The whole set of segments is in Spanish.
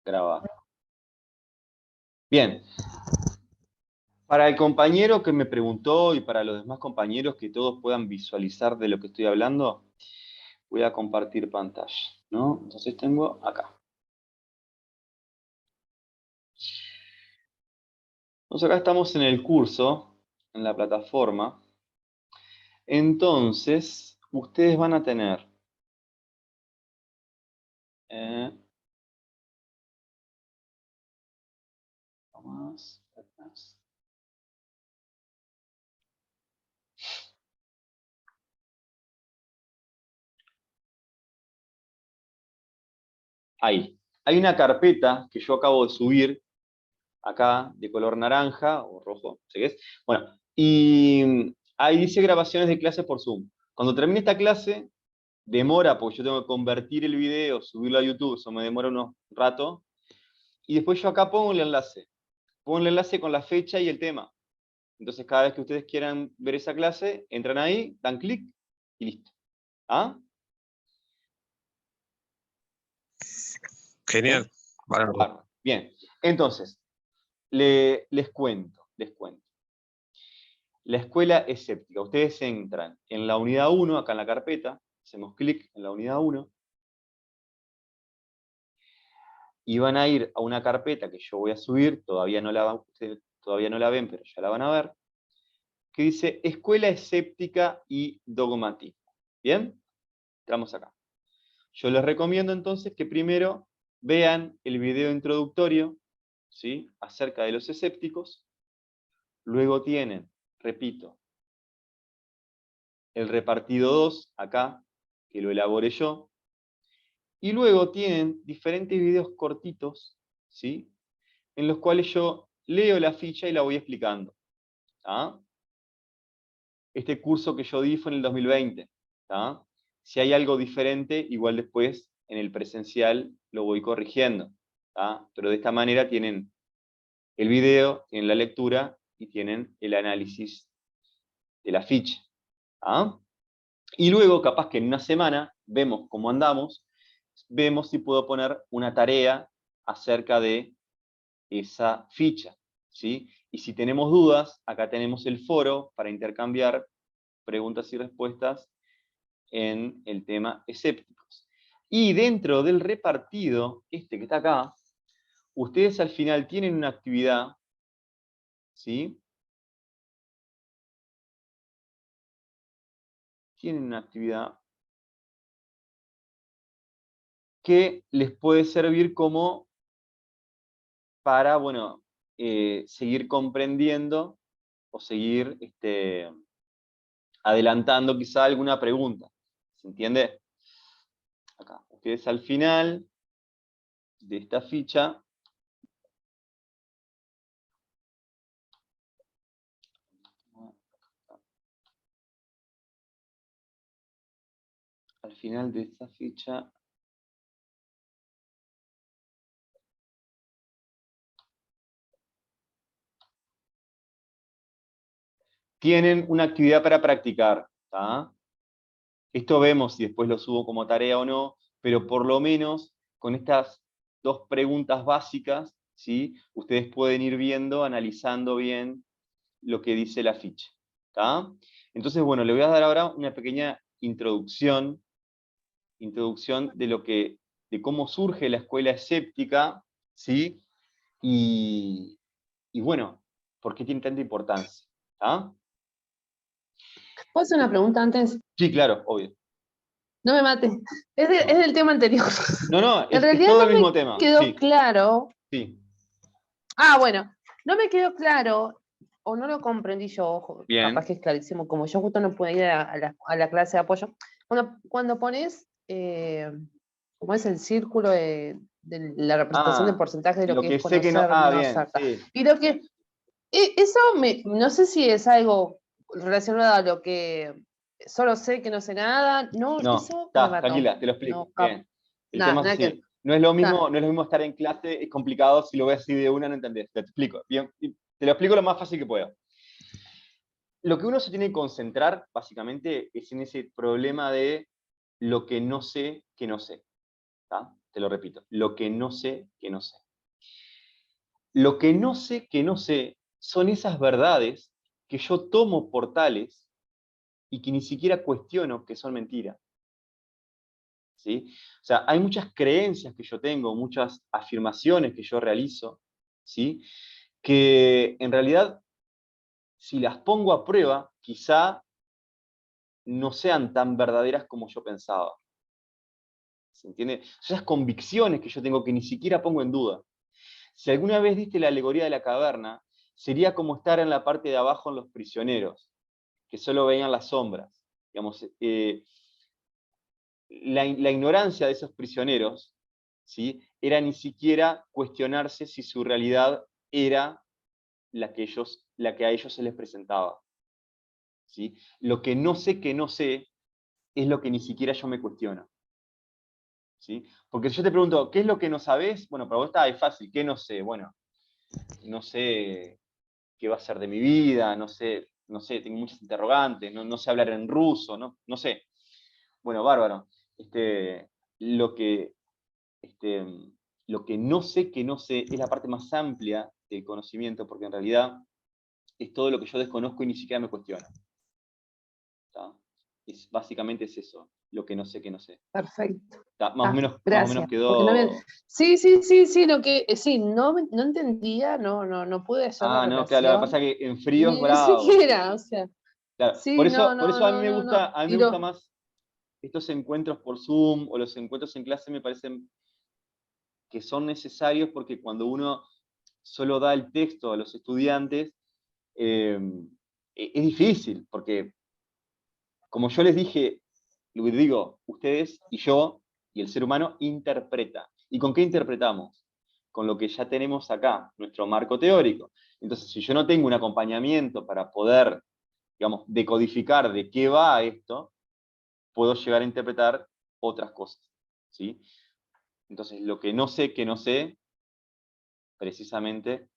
grabar. Bien. Para el compañero que me preguntó y para los demás compañeros que todos puedan visualizar de lo que estoy hablando, voy a compartir pantalla, ¿no? Entonces tengo acá. Entonces acá estamos en el curso, en la plataforma. Entonces, ustedes van a tener más atrás. Ahí. Hay una carpeta que yo acabo de subir, acá, de color naranja o rojo, sé qué es. Bueno, y ahí dice grabaciones de clase por Zoom. Cuando termine esta clase, demora, porque yo tengo que convertir el video, subirlo a YouTube, eso me demora unos rato. Y después yo acá pongo el enlace. Pongo el enlace con la fecha y el tema. Entonces, cada vez que ustedes quieran ver esa clase, entran ahí, dan clic y listo. ¿Ah? Genial. Vale. Bien, entonces, les cuento. La escuela escéptica. Ustedes entran en la unidad 1, acá en la carpeta, hacemos clic en la unidad 1, y van a ir a una carpeta que yo voy a subir, todavía no la ven, pero ya la van a ver, que dice Escuela Escéptica y Dogmatismo. ¿Bien? Entramos acá. Yo les recomiendo entonces que primero vean el video introductorio, ¿sí?, acerca de los escépticos. Luego tienen, repito, el repartido 2, acá, que lo elaboré yo. Y luego tienen diferentes videos cortitos, ¿sí?, en los cuales yo leo la ficha y la voy explicando. ¿Tá? Este curso que yo di fue en el 2020. ¿Tá? Si hay algo diferente, igual después en el presencial lo voy corrigiendo. ¿Tá? Pero de esta manera tienen el video, tienen la lectura y tienen el análisis de la ficha. ¿Tá? Y luego, capaz que en una semana, vemos cómo andamos, vemos si puedo poner una tarea acerca de esa ficha, ¿sí? Y si tenemos dudas, acá tenemos el foro para intercambiar preguntas y respuestas en el tema escépticos. Y dentro del repartido, este que está acá, ustedes al final tienen una actividad, ¿sí? Tienen una actividad que les puede servir como para, bueno, seguir comprendiendo o seguir adelantando quizá alguna pregunta. ¿Se entiende? Acá, ustedes al final de esta ficha tienen una actividad para practicar. ¿Tá? Esto vemos si después lo subo como tarea o no, pero por lo menos con estas dos preguntas básicas, ¿sí?, ustedes pueden ir viendo, analizando bien lo que dice la ficha. ¿Tá? Entonces, bueno, le voy a dar ahora una pequeña introducción de cómo surge la escuela escéptica, ¿sí? Y bueno, ¿por qué tiene tanta importancia? ¿Tá? ¿Puedo hacer una pregunta antes? Sí, claro, obvio. No me mates. Es del tema anterior. No, En es realidad todo no el mismo me tema. quedó Sí, claro. sí. Ah, bueno, no me quedó claro, o no lo comprendí yo, ojo, Bien. capaz que es clarísimo, como yo justo no pude ir a la clase de apoyo. Cuando pones, ¿cómo es el círculo de la representación del porcentaje de lo que es sé que no. conocer, Ah, no bien, ser? sí. Y lo que, eso no sé si es algo relacionado a lo que solo sé que no sé nada, no, eso me mató. Tranquila, te lo explico. No, Bien. El nada, tema es nada que. así. No es lo mismo estar en clase, es complicado, si lo ves así de una no entendés. Te explico. Bien, te lo explico lo más fácil que puedo. Lo que uno se tiene que concentrar, básicamente, es en ese problema de lo que no sé que no sé. ¿Tá? te lo repito, lo que no sé que no sé. Lo que no sé que no sé son esas verdades que yo tomo por tales y que ni siquiera cuestiono que son mentiras. ¿Sí? O sea, hay muchas creencias que yo tengo, muchas afirmaciones que yo realizo, ¿sí? Que en realidad, si las pongo a prueba, quizá no sean tan verdaderas como yo pensaba. ¿Se entiende? Esas convicciones que yo tengo que ni siquiera pongo en duda. Si alguna vez viste la alegoría de la caverna, sería como estar en la parte de abajo en los prisioneros, que solo veían las sombras. Digamos, la ignorancia de esos prisioneros, ¿sí? Era ni siquiera cuestionarse si su realidad era la que a ellos se les presentaba. ¿Sí? Lo que no sé que no sé es lo que ni siquiera yo me cuestiono. ¿Sí? Porque si yo te pregunto, ¿qué es lo que no sabes? Bueno, para vos está, es fácil, ¿qué no sé? Bueno, no sé qué va a ser de mi vida, no sé, tengo muchas interrogantes, no sé hablar en ruso, no sé. Bueno, bárbaro. Este, lo que, este, lo que no sé que no sé es la parte más amplia del conocimiento, porque en realidad es todo lo que yo desconozco y ni siquiera me cuestiono. ¿Tá? Básicamente es eso, lo que no sé que no sé. Perfecto. ¿Tá? Más o menos Gracias. Porque no quedó. sí, sí, sí, sí, lo que sí, no entendía, no pude hacer la No, claro, lo que pasa relación, es que en frío es ni bravo, sí, siquiera, o sí. sea, Claro, sí, no, por no, eso no, no, no. a mí me Y gusta más estos encuentros por Zoom o los encuentros en clase me parecen que son necesarios porque cuando uno solo da el texto a los estudiantes, eh, es difícil, porque como yo les dije, lo que digo, ustedes y yo y el ser humano interpreta. ¿Y con qué interpretamos? Con lo que ya tenemos acá, nuestro marco teórico. Entonces, si yo no tengo un acompañamiento para poder, digamos, decodificar de qué va esto, puedo llegar a interpretar otras cosas. ¿Sí? Entonces, lo que no sé que no sé, precisamente,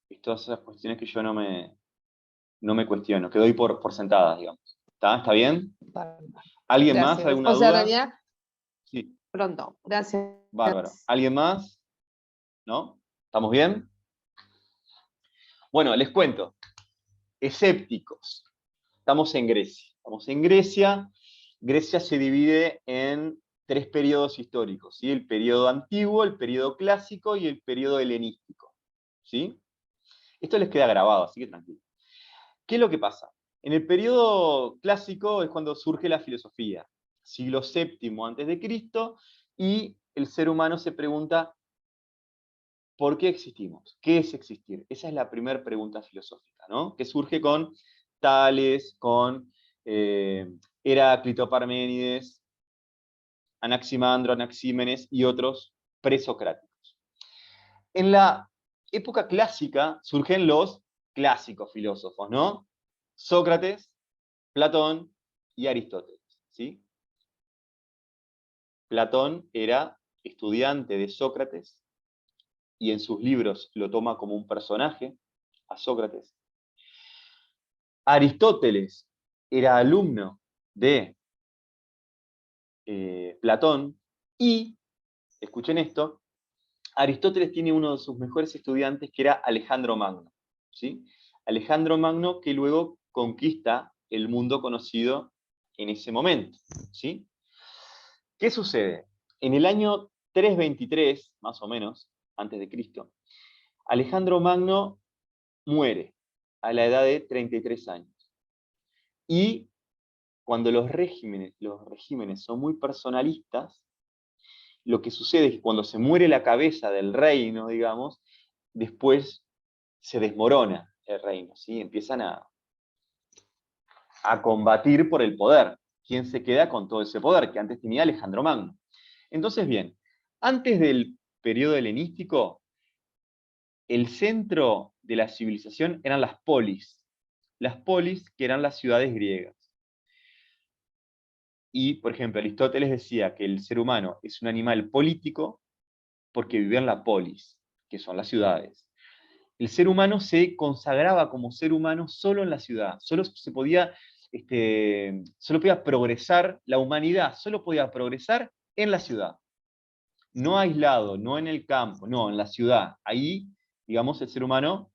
es todas esas cuestiones que yo no me cuestiono, que doy por sentadas, digamos. ¿Está bien? ¿Alguien más? gracias. ¿Alguna O sea, en duda? realidad, Sí, pronto, gracias. bárbaro. ¿Alguien más? ¿No? ¿Estamos bien? Bueno, les cuento. Escépticos. Estamos en Grecia. Estamos en Grecia. Grecia se divide en tres periodos históricos, ¿sí? El periodo antiguo, el periodo clásico y el periodo helenístico. ¿Sí? Esto les queda grabado, así que tranquilo. ¿Qué es lo que pasa? En el periodo clásico es cuando surge la filosofía, siglo VII antes de Cristo, y el ser humano se pregunta, ¿por qué existimos? ¿Qué es existir? Esa es la primera pregunta filosófica, ¿no? Que surge con Tales, con Heráclito, Parménides, Anaximandro, Anaxímenes y otros presocráticos. En la época clásica surgen los clásicos filósofos, ¿no? Sócrates, Platón y Aristóteles, ¿sí? Platón era estudiante de Sócrates y en sus libros lo toma como un personaje, a Sócrates. Aristóteles era alumno de Platón y, escuchen esto, Aristóteles tiene uno de sus mejores estudiantes que era Alejandro Magno, ¿sí? Alejandro Magno que luego conquista el mundo conocido en ese momento, ¿sí? ¿Qué sucede? En el año 323, más o menos, antes de Cristo, Alejandro Magno muere a la edad de 33 años. Y cuando los regímenes son muy personalistas, lo que sucede es que cuando se muere la cabeza del reino, digamos, después se desmorona el reino, ¿sí? Empiezan a combatir por el poder. ¿Quién se queda con todo ese poder que antes tenía Alejandro Magno? Entonces, bien, antes del periodo helenístico, el centro de la civilización eran las polis que eran las ciudades griegas. Y, por ejemplo, Aristóteles decía que el ser humano es un animal político porque vivía en la polis, que son las ciudades. El ser humano se consagraba como ser humano solo en la ciudad, solo podía progresar, la humanidad solo podía progresar en la ciudad. no aislado, no en el campo, no, en la ciudad. Ahí, digamos, el ser humano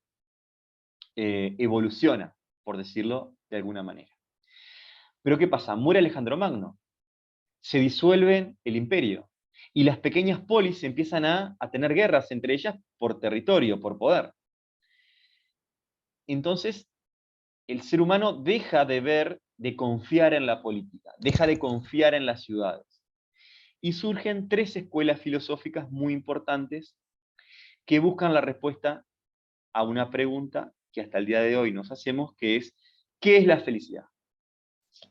evoluciona, por decirlo de alguna manera. Pero ¿qué pasa? Muere Alejandro Magno, se disuelve el imperio, y las pequeñas polis empiezan a tener guerras entre ellas por territorio, por poder. Entonces, el ser humano deja de confiar en la política, deja de confiar en las ciudades. Y surgen tres escuelas filosóficas muy importantes que buscan la respuesta a una pregunta que hasta el día de hoy nos hacemos, que es, ¿qué es la felicidad?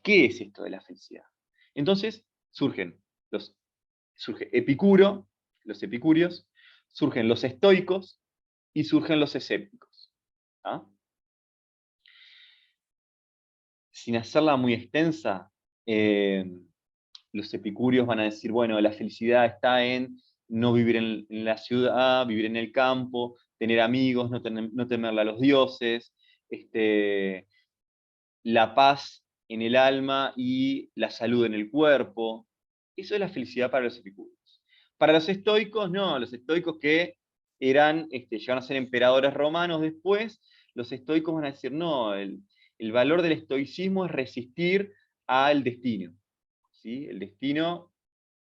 ¿Qué es esto de la felicidad? Entonces surge Epicuro, los epicúreos, surgen los estoicos y surgen los escépticos. ¿Ah? Sin hacerla muy extensa, los epicúreos van a decir, bueno, la felicidad está en no vivir en la ciudad, vivir en el campo, tener amigos, no temerle a los dioses, la paz en el alma y la salud en el cuerpo. Eso es la felicidad para los epicúreos. Para los estoicos, no, los estoicos que llegaron a ser emperadores romanos después, los estoicos van a decir, no, el valor del estoicismo es resistir al destino. ¿Sí? El destino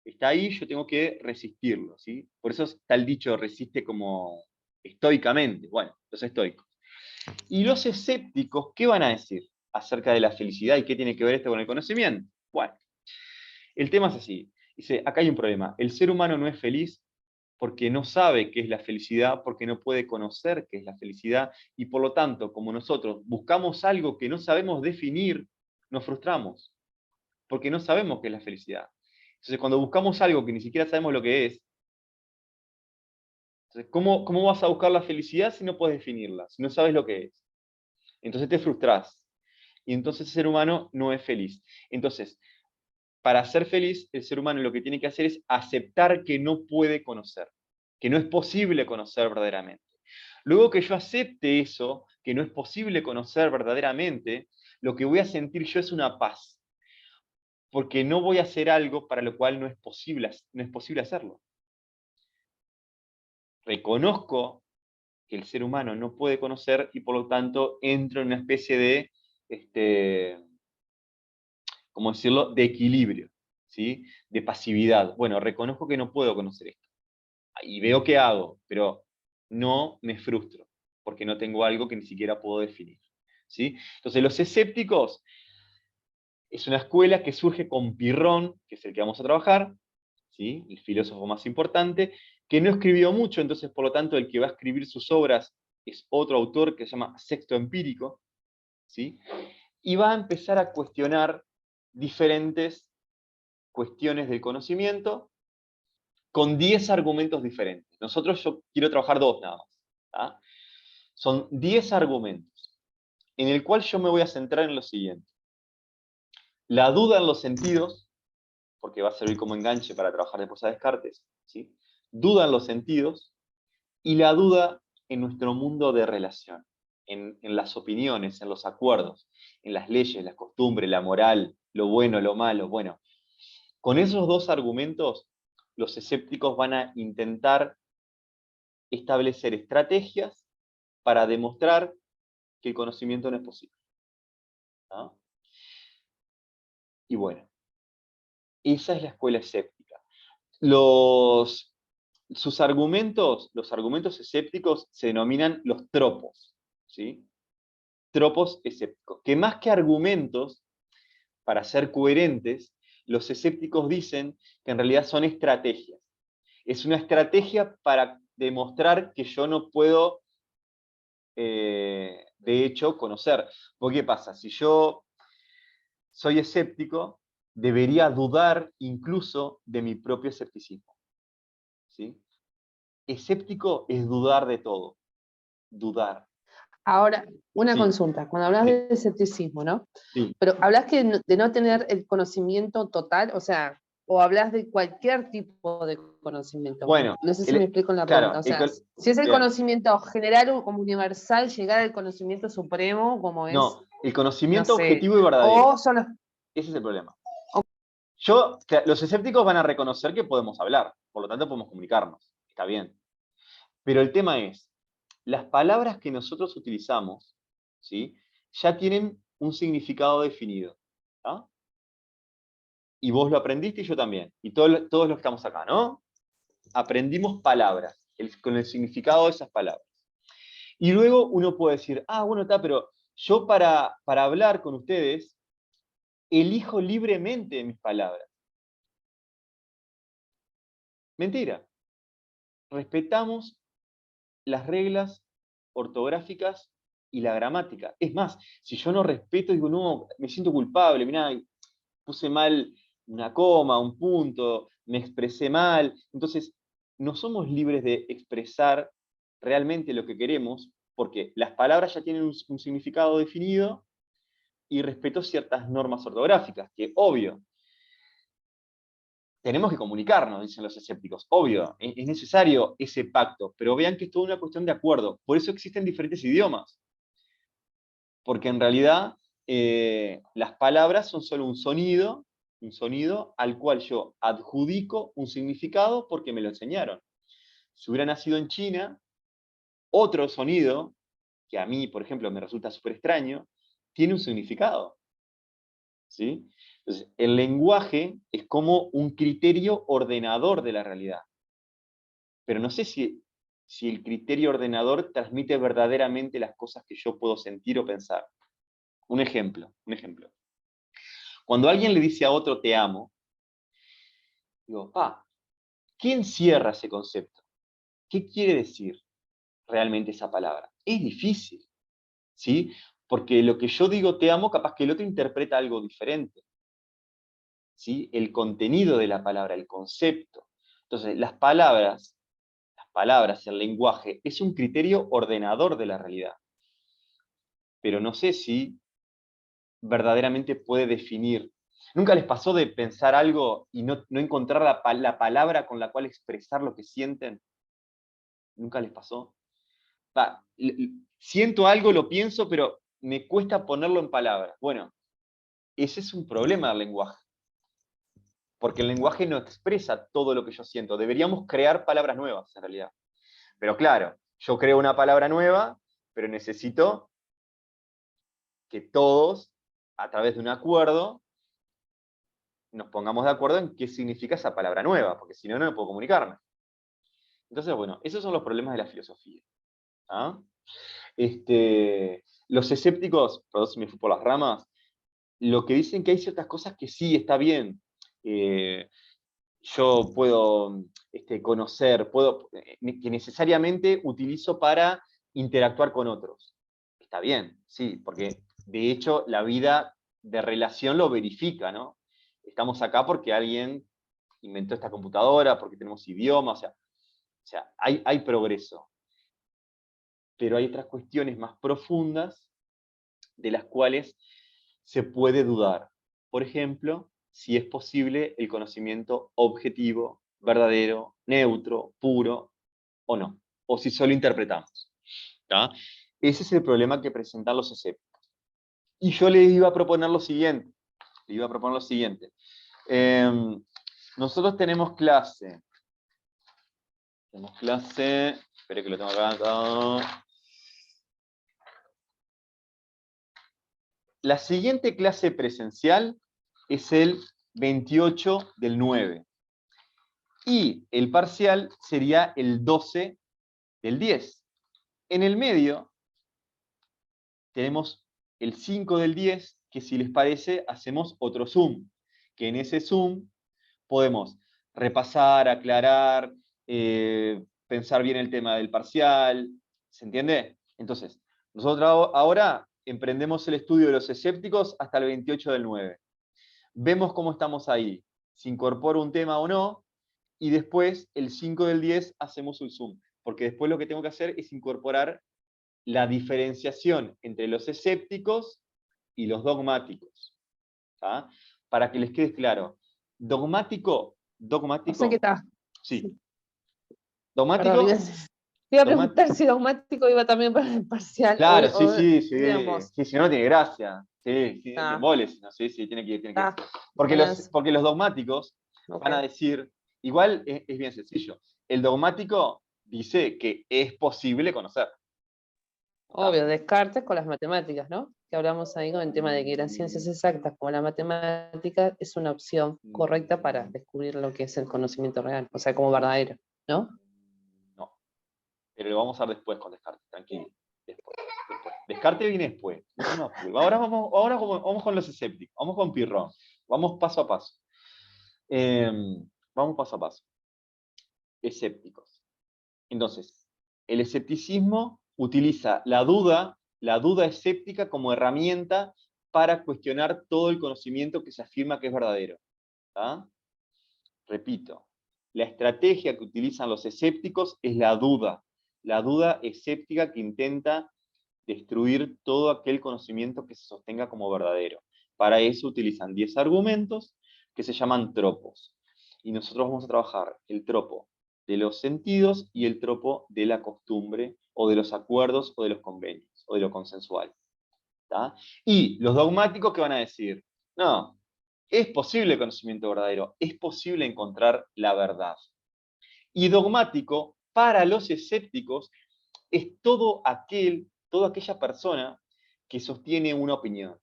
está ahí, yo tengo que resistirlo. ¿Sí? Por eso está el dicho, resiste como estoicamente. Bueno, los estoicos. Y los escépticos, ¿qué van a decir acerca de la felicidad y qué tiene que ver esto con el conocimiento? Bueno, el tema es así. Dice, acá hay un problema. El ser humano no es feliz porque no sabe qué es la felicidad, porque no puede conocer qué es la felicidad, y por lo tanto, como nosotros buscamos algo que no sabemos definir, nos frustramos, porque no sabemos qué es la felicidad. Entonces, cuando buscamos algo que ni siquiera sabemos lo que es, entonces, ¿cómo vas a buscar la felicidad si no puedes definirla, si no sabes lo que es? Entonces te frustras. Y entonces el ser humano no es feliz. Entonces, para ser feliz, el ser humano lo que tiene que hacer es aceptar que no puede conocer, que no es posible conocer verdaderamente. Luego que yo acepte eso, que no es posible conocer verdaderamente, lo que voy a sentir yo es una paz, porque no voy a hacer algo para lo cual no es posible hacerlo. Reconozco que el ser humano no puede conocer y por lo tanto entro en una especie de, ¿cómo decirlo?, de equilibrio, ¿sí? De pasividad. Bueno, reconozco que no puedo conocer esto. Y veo qué hago, pero no me frustro, porque no tengo algo que ni siquiera puedo definir. ¿Sí? Entonces, los escépticos es una escuela que surge con Pirrón, que es el que vamos a trabajar, ¿sí? El filósofo más importante, que no escribió mucho, entonces, por lo tanto, el que va a escribir sus obras es otro autor que se llama Sexto Empírico, ¿sí? Y va a empezar a cuestionar diferentes cuestiones del conocimiento con 10 argumentos diferentes. Yo quiero trabajar dos nada más. ¿Tá? Son 10 argumentos, en el cual yo me voy a centrar en lo siguiente. La duda en los sentidos, porque va a servir como enganche para trabajar después a Descartes, ¿sí? Duda en los sentidos, y la duda en nuestro mundo de relación, en las opiniones, en los acuerdos, en las leyes, las costumbres, la moral, lo bueno, lo malo. Bueno, con esos dos argumentos, los escépticos van a intentar establecer estrategias para demostrar que el conocimiento no es posible. ¿No? Y bueno, esa es la escuela escéptica. Sus argumentos, los argumentos escépticos se denominan los tropos, ¿sí? Tropos escépticos, que más que argumentos, para ser coherentes, los escépticos dicen que en realidad son estrategias. Es una estrategia para demostrar que yo no puedo, de hecho, conocer. Porque ¿qué pasa? Si yo soy escéptico, debería dudar incluso de mi propio escepticismo. ¿Sí? Escéptico es dudar de todo. Dudar. Ahora, una Sí, consulta. Cuando hablas sí, de escepticismo, ¿no? sí. Pero hablas de no tener el conocimiento total, o sea, o hablas de cualquier tipo de conocimiento. Bueno, No sé si me explico en la pregunta. claro, O sea, si es el bien. conocimiento general o como universal, llegar al conocimiento supremo, como es, No, el no conocimiento sé, objetivo y verdadero. o son los... Ese es el problema. Los escépticos van a reconocer que podemos hablar, por lo tanto podemos comunicarnos, está bien. Pero el tema es, las palabras que nosotros utilizamos, ¿sí? Ya tienen un significado definido. ¿Tá? Y vos lo aprendiste y yo también. Y todos los que estamos acá, ¿no? Aprendimos palabras, con el significado de esas palabras. Y luego uno puede decir, bueno, está, pero yo para hablar con ustedes, elijo libremente mis palabras. Mentira. Respetamos las reglas ortográficas y la gramática. Es más, si yo no respeto, digo, no, me siento culpable, mirá, puse mal una coma, un punto, me expresé mal. Entonces, no somos libres de expresar realmente lo que queremos, porque las palabras ya tienen un significado definido y respeto ciertas normas ortográficas, que obvio, tenemos que comunicarnos, dicen los escépticos. Obvio, es necesario ese pacto, pero vean que es toda una cuestión de acuerdo. Por eso existen diferentes idiomas, porque en realidad las palabras son solo un sonido al cual yo adjudico un significado porque me lo enseñaron. Si hubiera nacido en China, otro sonido, que a mí, por ejemplo, me resulta súper extraño, tiene un significado. ¿Sí? Entonces, el lenguaje es como un criterio ordenador de la realidad. Pero no sé si el criterio ordenador transmite verdaderamente las cosas que yo puedo sentir o pensar. Un ejemplo. Cuando alguien le dice a otro te amo, digo, ¿qué encierra ese concepto? ¿Qué quiere decir realmente esa palabra? Es difícil, ¿sí? Porque lo que yo digo te amo, capaz que el otro interpreta algo diferente. ¿Sí? El contenido de la palabra, el concepto. Entonces, las palabras, el lenguaje, es un criterio ordenador de la realidad. Pero no sé si verdaderamente puede definir. ¿Nunca les pasó de pensar algo y no encontrar la palabra con la cual expresar lo que sienten? ¿Nunca les pasó? Siento algo, lo pienso, pero me cuesta ponerlo en palabras. Bueno, ese es un problema del lenguaje. Porque el lenguaje no expresa todo lo que yo siento. Deberíamos crear palabras nuevas, en realidad. Pero claro, yo creo una palabra nueva, pero necesito que todos, a través de un acuerdo, nos pongamos de acuerdo en qué significa esa palabra nueva, porque si no, no me puedo comunicarme. Entonces, bueno, esos son los problemas de la filosofía. ¿Ah? Los escépticos, perdón si me fui por las ramas, lo que dicen que hay ciertas cosas que sí, está bien. Yo puedo conocer, que necesariamente utilizo para interactuar con otros. Está bien, sí, porque de hecho la vida de relación lo verifica, ¿no? Estamos acá porque alguien inventó esta computadora, porque tenemos idioma, o sea hay progreso. Pero hay otras cuestiones más profundas de las cuales se puede dudar. Por ejemplo, si es posible el conocimiento objetivo, verdadero, neutro, puro o no, o si solo interpretamos. ¿Tá? Ese es el problema que presentan los escépticos. Y yo les iba a proponer lo siguiente. Nosotros tenemos clase. Espere que lo tengo acá. La siguiente clase presencial es el 28 del 9. Y el parcial sería el 12 del 10. En el medio tenemos el 5 del 10, que si les parece, hacemos otro Zoom. Que en ese Zoom podemos repasar, aclarar, pensar bien el tema del parcial. ¿Se entiende? Entonces, nosotros ahora emprendemos el estudio de los escépticos hasta el 28 del 9. Vemos cómo estamos ahí, si incorporo un tema o no, y después el 5 del 10 hacemos un Zoom, porque después lo que tengo que hacer es incorporar la diferenciación entre los escépticos y los dogmáticos. ¿Tá? Para que les quede claro, dogmático, O sea que está. sí, Perdón, dogmático, Te iba a Dogmático. preguntar si dogmático iba también para el parcial. Claro, sí, digamos, sí, si no, no tiene gracia. Sí, sí, me ah, embole, si no, sí, sí, tiene que ir. ah, Porque bueno, eso, porque los dogmáticos ok. van a decir, igual es bien sencillo, el dogmático dice que es posible conocer. ¿Está? Obvio, Descartes con las matemáticas, ¿no? Que hablamos ahí con el tema de que las ciencias exactas como la matemática es una opción correcta para descubrir lo que es el conocimiento real, o sea, como verdadero, ¿no? No, pero lo vamos a ver después con Descartes, tranquilo. Después. Descartes viene después. No, no, vamos con los escépticos, vamos con Pirrón. Vamos paso a paso. Vamos paso a paso. Escépticos. Entonces, el escepticismo utiliza la duda escéptica como herramienta para cuestionar todo el conocimiento que se afirma que es verdadero. ¿Tá? Repito, la estrategia que utilizan los escépticos es la duda escéptica que intenta destruir todo aquel conocimiento que se sostenga como verdadero. Para eso utilizan 10 argumentos que se llaman tropos. Y nosotros vamos a trabajar el tropo de los sentidos y el tropo de la costumbre, o de los acuerdos, o de los convenios, o de lo consensual. ¿Tá? Y los dogmáticos que van a decir, no, es posible el conocimiento verdadero, es posible encontrar la verdad. Y dogmático, para los escépticos, es toda aquella persona que sostiene una opinión.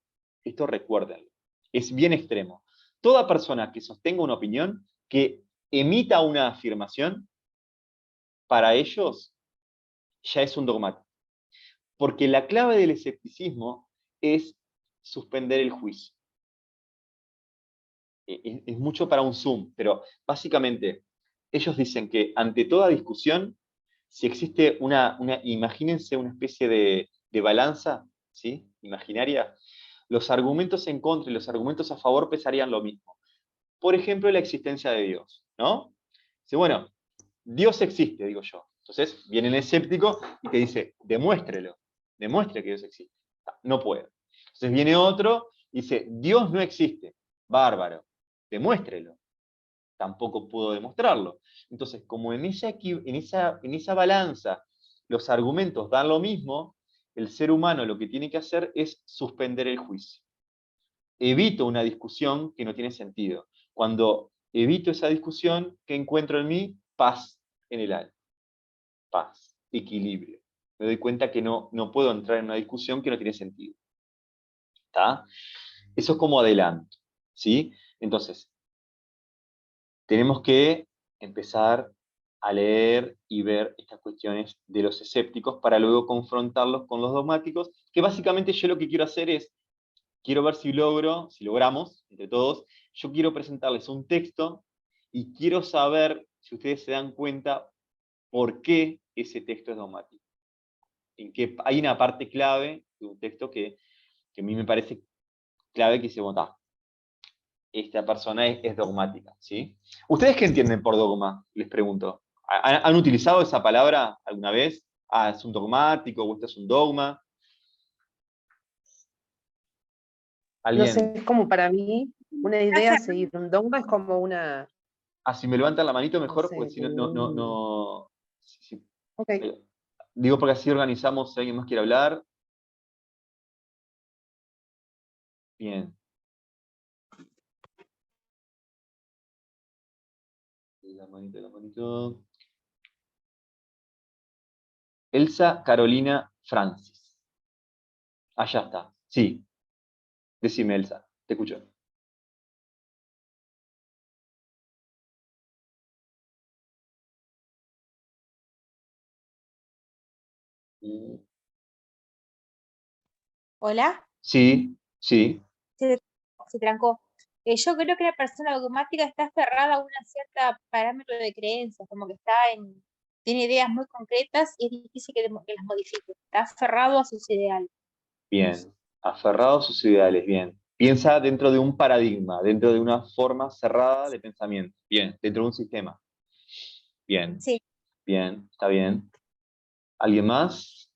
Esto recuérdenlo, es bien extremo. Toda persona que sostenga una opinión, que emita una afirmación, para ellos ya es un dogmático. Porque la clave del escepticismo es suspender el juicio. Es mucho para un Zoom, pero básicamente ellos dicen que ante toda discusión, si existe imagínense una especie de balanza, ¿sí? Imaginaria, los argumentos en contra y los argumentos a favor pesarían lo mismo. Por ejemplo, la existencia de Dios, ¿no? Dice, bueno, Dios existe, digo yo. Entonces viene el escéptico y te dice, demuéstrelo, demuestre que Dios existe. No puede. Entonces viene otro y dice, Dios no existe. Bárbaro, demuéstrelo. Tampoco puedo demostrarlo. Entonces, como en esa balanza los argumentos dan lo mismo, el ser humano lo que tiene que hacer es suspender el juicio. Evito una discusión que no tiene sentido. Cuando evito esa discusión, ¿qué encuentro en mí? Paz en el alma. Paz, equilibrio. Me doy cuenta que no puedo entrar en una discusión que no tiene sentido. ¿Está? Eso es como adelanto. ¿Sí? Entonces, tenemos que empezar a leer y ver estas cuestiones de los escépticos para luego confrontarlos con los dogmáticos, que básicamente yo lo que quiero hacer es, quiero ver si logramos, entre todos, yo quiero presentarles un texto y quiero saber, si ustedes se dan cuenta, por qué ese texto es dogmático. En que hay una parte clave de un texto que a mí me parece clave, que dice, bueno, esta persona es dogmática, ¿sí? ¿Ustedes qué entienden por dogma? Les pregunto. ¿Han utilizado esa palabra alguna vez? Ah, es un dogmático, o esto es un dogma. No sé, ¿Alguien? es como para mí una idea a seguir. Un dogma es como una, Ah, si me levantan la manito no mejor, pues sé, si no. ok. Eh, digo porque así organizamos si alguien más quiere hablar. Bien. La manito, la manito. Elsa Carolina Francis. Allá está. Sí, decime, Elsa. Te escucho. Hola, Sí, sí. se, se trancó. Yo creo que la persona dogmática está aferrada a una cierta parámetro de creencias, como que tiene ideas muy concretas y es difícil que las modifique. Está aferrado a sus ideales. Bien, aferrado a sus ideales, bien. Piensa dentro de un paradigma, dentro de una forma cerrada de pensamiento. Bien, dentro de un sistema. Bien, Sí, bien, está bien. ¿Alguien más?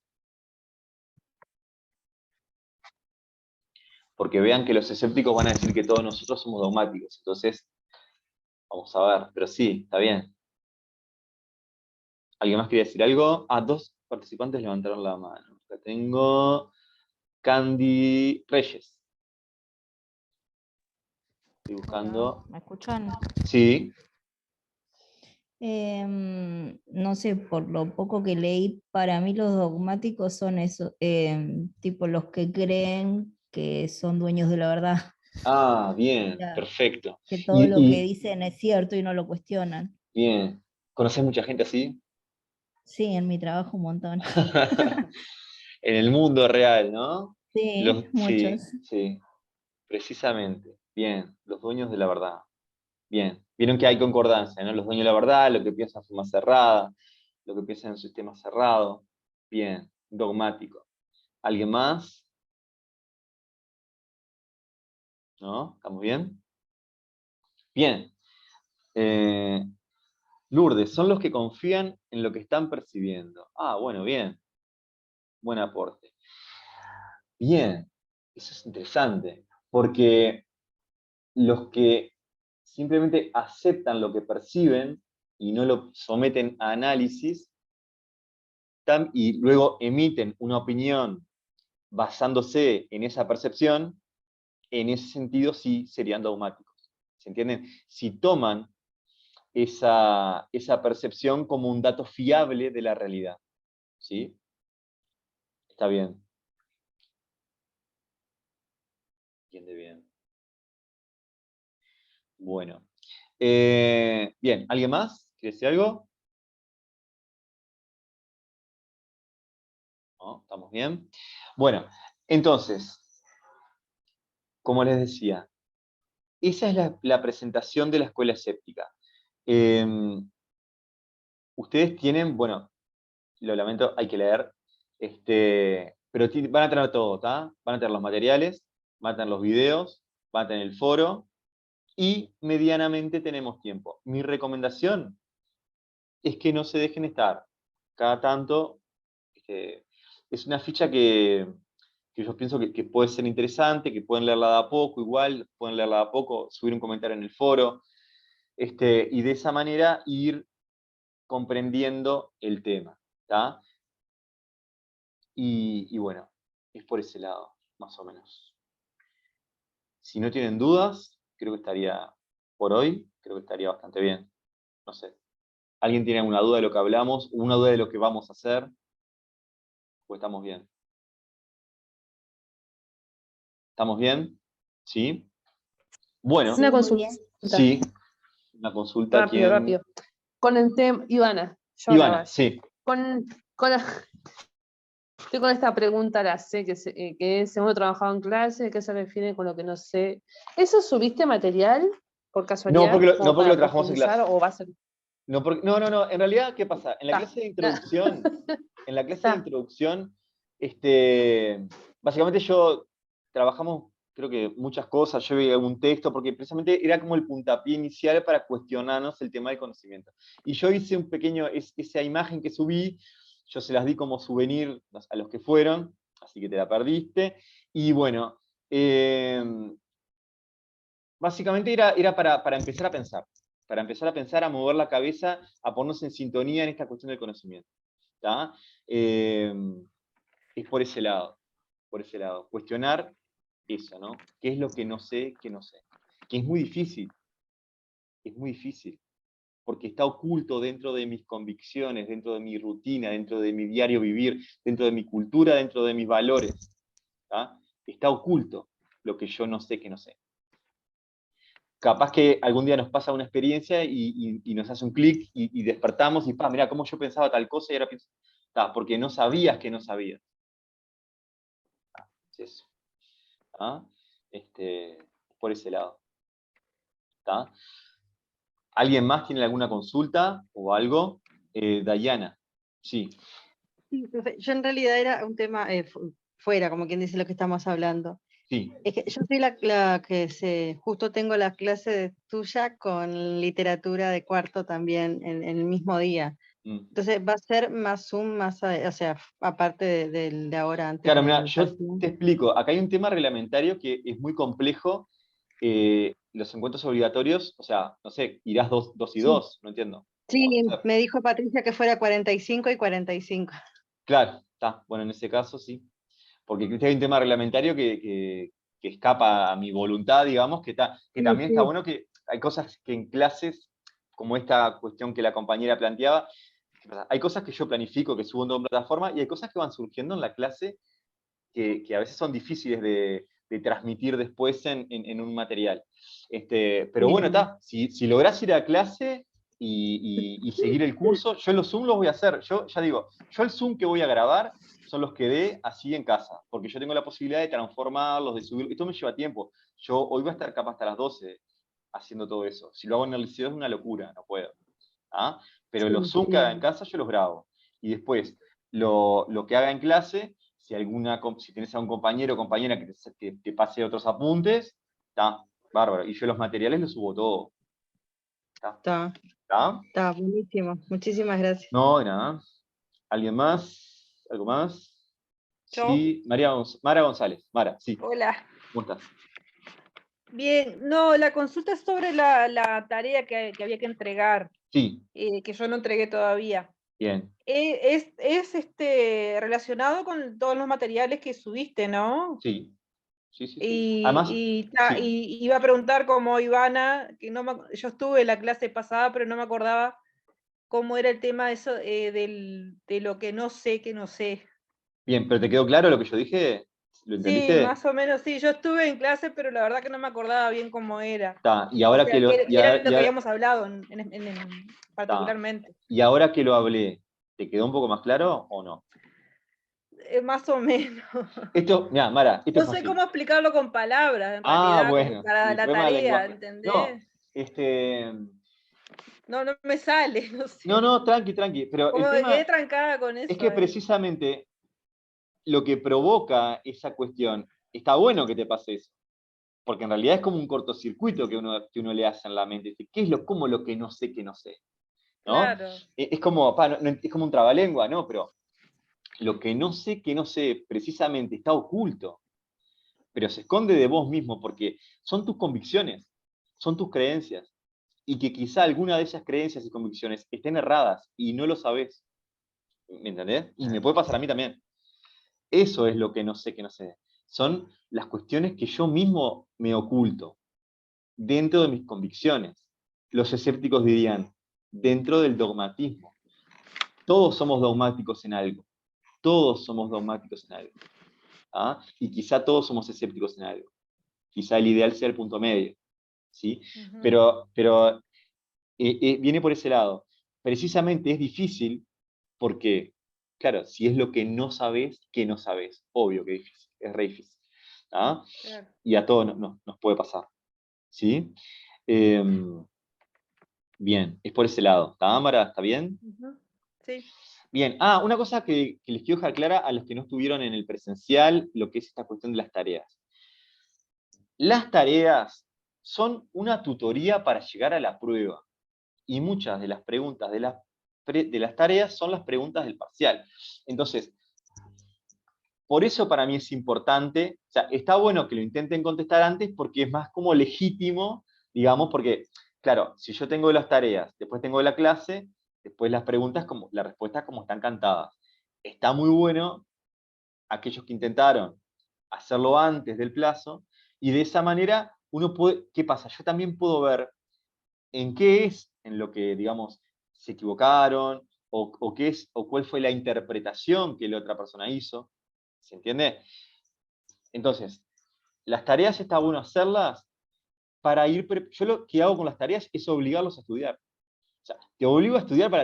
Porque vean que los escépticos van a decir que todos nosotros somos dogmáticos. Entonces, vamos a ver, pero sí, está bien. ¿Alguien más quiere decir algo? Ah, 2 participantes levantaron la mano. Acá tengo Candy Reyes. Estoy buscando. ¿Me escuchan? Sí. No sé, por lo poco que leí, para mí los dogmáticos son eso, tipo los que creen que son dueños de la verdad, Ah, bien, ya, perfecto. que todo Y, lo que y dicen es cierto y no lo cuestionan. bien, ¿conoces mucha gente así? Sí, en mi trabajo un montón. En el mundo real, ¿no? Sí, Sí, muchos. sí, precisamente. Bien, los dueños de la verdad. Bien, vieron que hay concordancia, ¿no? Los dueños de la verdad, lo que piensan en forma cerrada, lo que piensan en un sistema cerrado. Bien, dogmático. ¿Alguien más? ¿No? ¿Estamos bien? Bien. Eh, Lourdes, son los que confían en lo que están percibiendo. Ah, bueno, bien. Buen aporte. Bien, eso es interesante, porque los que simplemente aceptan lo que perciben y no lo someten a análisis y luego emiten una opinión basándose en esa percepción, en ese sentido sí serían dogmáticos. ¿Se entienden? Si toman esa percepción como un dato fiable de la realidad. ¿Sí? Está bien. Entiende bien. Bueno. Bien, ¿alguien más? ¿Quiere decir algo? ¿No? ¿Estamos bien? Bueno, entonces, como les decía, esa es la presentación de la escuela escéptica. Ustedes tienen, bueno, lo lamento, hay que leer, pero van a tener todo, ¿tá? Van a tener los materiales, van a tener los videos, van a tener el foro, y medianamente tenemos tiempo. Mi recomendación es que no se dejen estar. Cada tanto, es una ficha que yo pienso que puede ser interesante, que pueden leerla de a poco, igual, pueden leerla de a poco, subir un comentario en el foro, y de esa manera ir comprendiendo el tema, ¿tá? Y bueno, es por ese lado, más o menos. Si no tienen dudas, creo que estaría, por hoy, creo que estaría bastante bien. No sé. ¿Alguien tiene alguna duda de lo que hablamos? ¿Una duda de lo que vamos a hacer? Pues estamos bien. ¿Estamos bien? ¿Sí? Bueno, Una Sí, muy consulta, bien. sí. Una consulta, rápido, ¿quién? rápido. Con el tema, Ivana, yo la Ivana, Valle. sí. Estoy con esta pregunta, la sé, que es, según he trabajado en clase, ¿qué se refiere con lo que no sé? ¿Eso subiste material por No casualidad porque lo, no como porque lo para trabajamos en profundizar clase. o va a ser? No. En realidad, ¿qué pasa? En la Ta. clase de introducción, en la clase de Ta. introducción, básicamente trabajamos, creo que muchas cosas, yo vi algún texto, porque precisamente era como el puntapié inicial para cuestionarnos el tema del conocimiento. Y yo hice un pequeño, esa imagen que subí, yo se las di como souvenir a los que fueron, así que te la perdiste. Y bueno, básicamente era para empezar a pensar, a mover la cabeza, a ponernos en sintonía en esta cuestión del conocimiento. ¿Tá? Es por ese lado, cuestionar eso, ¿no? ¿Qué es lo que no sé, que no sé? Que es muy difícil, porque está oculto dentro de mis convicciones, dentro de mi rutina, dentro de mi diario vivir, dentro de mi cultura, dentro de mis valores. ¿Tá? Está oculto lo que yo no sé que no sé. Capaz que algún día nos pasa una experiencia y nos hace un clic y despertamos y, mirá, cómo yo pensaba tal cosa y ahora pienso, porque no sabías que no sabías. Es eso. ¿Tá? Por ese lado. ¿Tá? ¿Alguien más tiene alguna consulta o algo? Dayana, sí. Sí, profe, yo en realidad era un tema fuera, como quien dice lo que estamos hablando. Sí. Es que yo soy la que justo tengo la clase tuya con literatura de cuarto también en el mismo día. Entonces va a ser más Zoom, o sea, aparte del de ahora, antes Claro, de mira, la yo sesión. te explico. Acá hay un tema reglamentario que es muy complejo. Los encuentros obligatorios, o sea, no sé, irás dos y Sí. dos, no entiendo. Sí, me dijo Patricia que fuera 45 y 45. Claro, está. Bueno, en ese caso sí. Porque hay un tema reglamentario que escapa a mi voluntad, digamos, que Sí, también está sí. bueno que hay cosas que en clases, como esta cuestión que la compañera planteaba, hay cosas que yo planifico, que subo en una plataforma, y hay cosas que van surgiendo en la clase que a veces son difíciles de transmitir después en un material. Pero bueno, Sí. está, si lográs ir a clase y seguir el curso, yo los Zoom los voy a hacer. Yo ya digo, yo el Zoom que voy a grabar son los que dé así en casa, porque yo tengo la posibilidad de transformarlos, de subir. Esto me lleva tiempo. Yo hoy voy a estar capaz hasta las 12 haciendo todo eso. Si lo hago en el liceo es una locura, no puedo. ¿Ah? Pero los Sí, Zoom que haga en sí. casa yo los grabo. Y después, lo que haga en clase, si tenés a un compañero o compañera que te pase otros apuntes, está bárbaro. Y yo los materiales los subo todo. Está, ¿Está? está buenísimo. Muchísimas gracias. No, de nada. ¿Alguien más? ¿Algo más? ¿Yo? Sí, Mara González. Mara, sí. Hola. ¿Cómo estás? Bien, no, la consulta es sobre la tarea que había que entregar, Sí, que yo no entregué todavía. bien. Es relacionado con todos los materiales que subiste, ¿no? Sí, sí, sí, sí. Además, Y iba a preguntar como Ivana, que yo estuve en la clase pasada, pero no me acordaba cómo era el tema de eso, de lo que no sé, que no sé. bien, pero ¿te quedó claro lo que yo dije? ¿Lo Sí, entendiste? más o menos, sí. Yo estuve en clase, pero la verdad que no me acordaba bien cómo era. Está. Y O ahora que sea, lo, que era lo que habíamos hablado está. particularmente. Y ahora que lo hablé, ¿te quedó un poco más claro o no? Más o menos. Esto, mira, Mara, esto es No sé cómo fácil. explicarlo con palabras, en Ah, realidad, como bueno, para el la problema del tarea, lenguaje. No, ¿entendés? este, No, no me sale, no no, sé. no, tranqui, tranqui. Pero el Como que quedé tema trancada con es eso que ahí. precisamente lo que provoca esa cuestión, está bueno que te pase eso, porque en realidad es como un cortocircuito que uno le hace en la mente. Dice, ¿qué es como lo que no sé que no sé? ¿No? Claro, Es como, es como un trabalengua, ¿no? Pero lo que no sé que no sé precisamente está oculto, pero se esconde de vos mismo porque son tus convicciones, son tus creencias, y que quizá alguna de esas creencias y convicciones estén erradas y no lo sabés. ¿Me entendés? Y me puede pasar a mí también. Eso es lo que no sé que no sé. Son las cuestiones que yo mismo me oculto dentro de mis convicciones. Los escépticos dirían, dentro del dogmatismo. Todos somos dogmáticos en algo. Todos somos dogmáticos en algo. ¿Ah? Y quizá todos somos escépticos en algo. Quizá el ideal sea el punto medio. ¿Sí? ujú, Pero viene por ese lado. Precisamente es difícil porque, claro, si es lo que no sabes, que no sabes. Obvio que es difícil, es re difícil. ¿Ah? claro. Y a todos nos puede pasar. ¿Sí? Bien, es por ese lado. ¿Está, Mara? ¿Está bien? Ujú, sí. Bien. Una cosa que les quiero dejar clara a los que no estuvieron en el presencial, lo que es esta cuestión de las tareas. Las tareas son una tutoría para llegar a la prueba. Y muchas de las preguntas de las tareas son las preguntas del parcial. Entonces, por eso para mí es importante, o sea, está bueno que lo intenten contestar antes porque es más como legítimo, digamos, porque, claro, si yo tengo las tareas, después tengo la clase, después las preguntas, las respuestas como están cantadas. Está muy bueno aquellos que intentaron hacerlo antes del plazo, y de esa manera uno puede, ¿qué pasa? Yo también puedo ver en qué es en lo que, digamos, se equivocaron, o qué es, o cuál fue la interpretación que la otra persona hizo. ¿Se entiende? Entonces, las tareas está bueno hacerlas para ir. Yo lo que hago con las tareas es obligarlos a estudiar. O sea, te obligo a estudiar para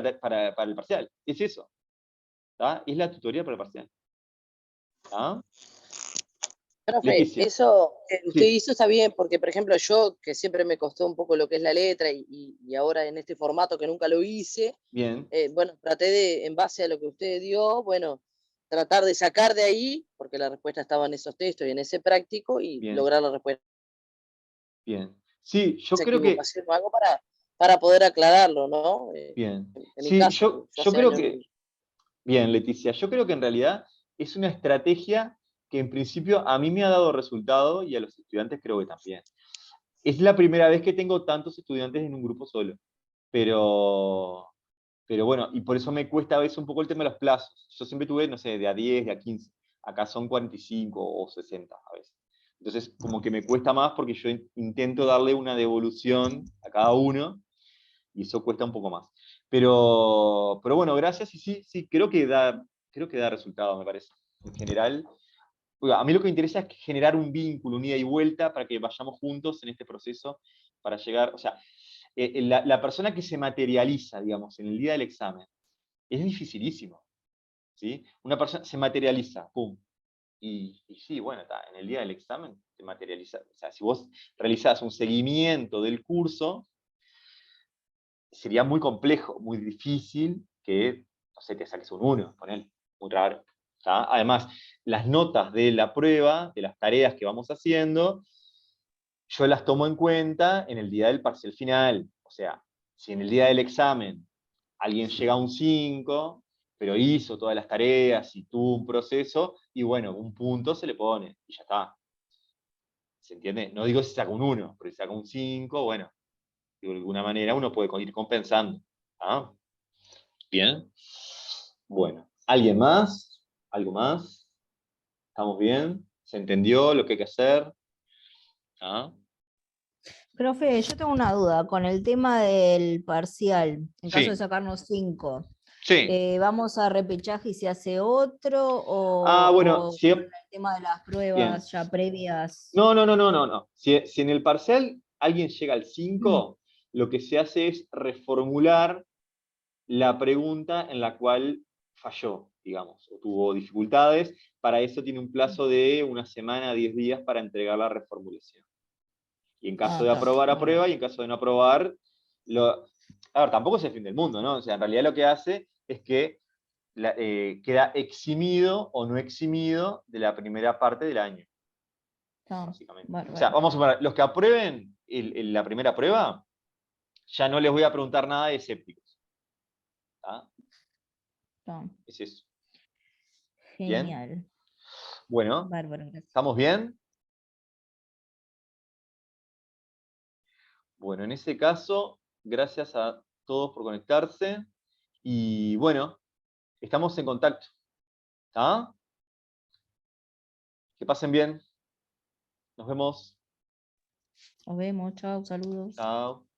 el parcial. Es eso. ¿Tá? Es la tutoría para el parcial. ¿Tá? Profe, Leticia. eso que usted Sí, hizo está bien, porque por ejemplo yo, que siempre me costó un poco lo que es la letra y ahora en este formato que nunca lo hice, bien, bueno, traté de, en base a lo que usted dio, bueno, tratar de sacar de ahí, porque la respuesta estaba en esos textos y en ese práctico, y bien, lograr la respuesta, bien. Sí, yo esa creo que. equivocación o algo para poder aclararlo, ¿no? Bien. En mi Sí, caso, yo, yo yo hace creo años que. Bien, Leticia, yo creo que en realidad es una estrategia que en principio a mí me ha dado resultado y a los estudiantes creo que también. Es la primera vez que tengo tantos estudiantes en un grupo solo, pero Pero bueno, y por eso me cuesta a veces un poco el tema de los plazos. Yo siempre tuve, no sé, de a 10, de a 15. Acá son 45 o 60 a veces. Entonces, como que me cuesta más porque yo intento darle una devolución a cada uno, y eso cuesta un poco más. Pero bueno, gracias, y sí, creo que da resultado, me parece. En general, a mí lo que me interesa es generar un vínculo, un ida y vuelta, para que vayamos juntos en este proceso, para llegar, o sea, la persona que se materializa, digamos, en el día del examen, es dificilísimo, ¿sí? Una persona se materializa, pum, y sí, bueno, en el día del examen te materializa. O sea, si vos realizás un seguimiento del curso, sería muy complejo, muy difícil que, no sé, te saques un 1, ponele, muy raro. ¿Tá? Además, las notas de la prueba, de las tareas que vamos haciendo, yo las tomo en cuenta en el día del parcial final. O sea, si en el día del examen alguien llega a un 5, pero hizo todas las tareas y tuvo un proceso, y bueno, un punto se le pone, y ya está. ¿Se entiende? No digo si saca un 1, pero si saca un 5, bueno, de alguna manera uno puede ir compensando. ¿Ah? Bien. Bueno, ¿alguien más? ¿Algo más? ¿Estamos bien? ¿Se entendió lo que hay que hacer? ¿Ah? Profe, yo tengo una duda con el tema del parcial, en caso de Sí, sacarnos 5. sí. ¿Vamos a repechaje y se hace otro? Bueno, ¿O sí, con el tema de las bien. pruebas ya previas? No. Si en el parcial alguien llega al 5, lo que se hace es reformular la pregunta en la cual falló, digamos, o tuvo dificultades. Para eso tiene un plazo de una semana, 10 días para entregar la reformulación. Y en caso de Está. aprobar, Bueno, aprueba, y en caso de no aprobar, a ver, tampoco es el fin del mundo, ¿no? O sea, en realidad lo que hace es que queda eximido o no eximido de la primera parte del año, está básicamente. O sea, bárbaro. vamos a suponer, los que aprueben la primera prueba, ya no les voy a preguntar nada de escépticos. ¿Tá? Está. Es eso. ¿Bien? Genial. Bueno, Bárbaro, gracias. ¿estamos bien? Bueno, en ese caso, gracias a todos por conectarse. Y bueno, estamos en contacto. ¿Tá? Que pasen bien. Nos vemos. Nos vemos, chao, saludos. Chao.